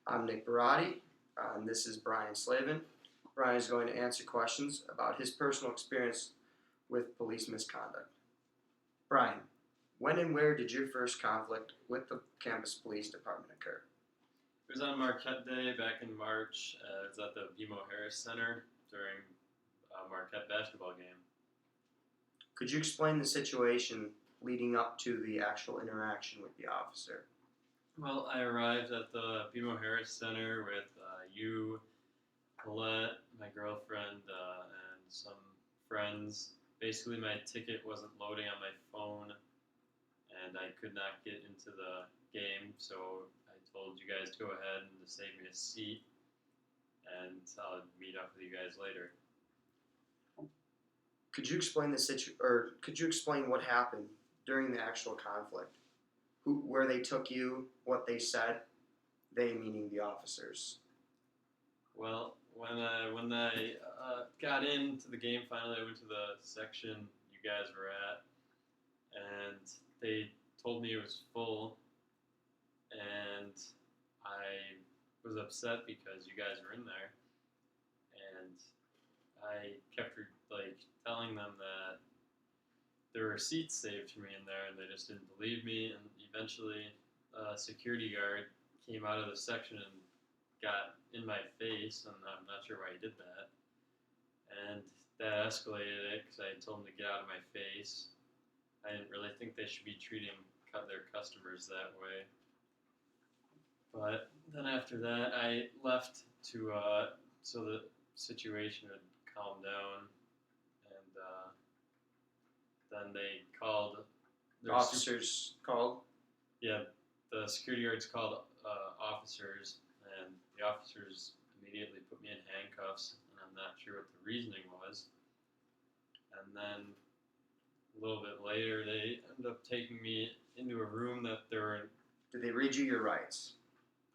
I'm Nick Buratti, and this is Bryan Slaven. Bryan is going to answer questions about his personal experience with police misconduct. Bryan, when and where did your first conflict with the campus police department occur? It was on Marquette Day back in March. It was at the BMO Harris Center during a Marquette basketball game. Could you explain the situation leading up to the actual interaction with the officer? Well, I arrived at the BMO Harris Center with you, Colette, my girlfriend, and some friends. Basically, my ticket wasn't loading on my phone, and I could not get into the game, so I told you guys to go ahead and to save me a seat, and I'll meet up with you guys later. Could you explain could you explain what happened during the actual conflict? Where they took you, what they said, they meaning the officers. Well, when I got into the game finally, I went to the section you guys were at, and they told me it was full, and I was upset because you guys were in there, and I kept telling them that there were seats saved for me in there, and they just didn't believe me. And eventually, a security guard came out of the section and got in my face, and I'm not sure why he did that. And that escalated it because I told him to get out of my face. I didn't really think they should be treating their customers that way. But then after that, I left to so the situation would calm down, and then they called. The officers called? Yeah, the security guards called officers, and the officers immediately put me in handcuffs, and I'm not sure what the reasoning was. And then a little bit later, they ended up taking me into a room that there were... Did they read you your rights?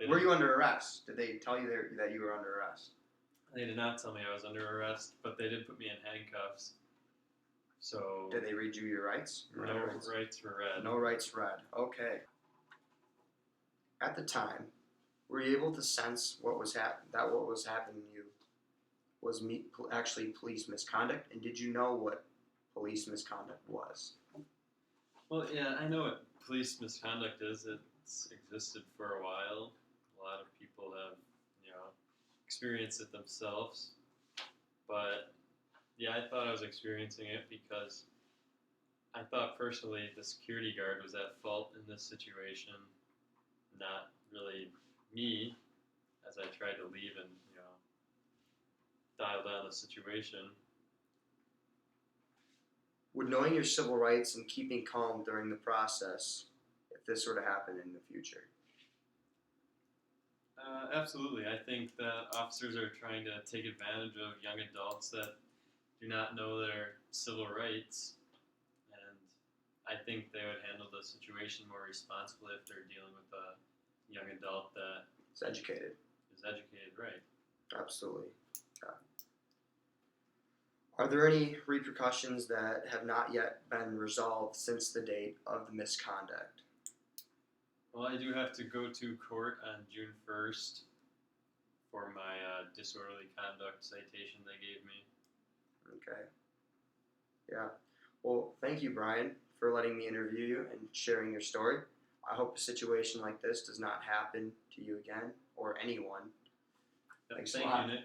Were you under arrest? Did they tell you that you were under arrest? They did not tell me I was under arrest, but they did put me in handcuffs. So... Did they read you your rights? No rights were read. No rights read. Okay. At the time, were you able to sense what was happening to you was actually police misconduct, and did you know what police misconduct was? Well, yeah, I know what police misconduct is. It's existed for a while. A lot of people have, experienced it themselves. But yeah, I thought I was experiencing it because I thought personally the security guard was at fault in this situation, not really me, as I tried to leave and, dial down the situation. Would knowing your civil rights and keeping calm during the process, if this were to happen in the future? Absolutely. I think that officers are trying to take advantage of young adults that do not know their civil rights, and I think they would handle the situation more responsibly if they're dealing with a young adult that is educated. Right. Absolutely. Yeah. Are there any repercussions that have not yet been resolved since the date of the misconduct? Well, I do have to go to court on June 1st for my disorderly conduct citation they gave me. Okay. Yeah. Well, thank you, Bryan, for letting me interview you and sharing your story. I hope a situation like this does not happen to you again or anyone. Thank you, Nick.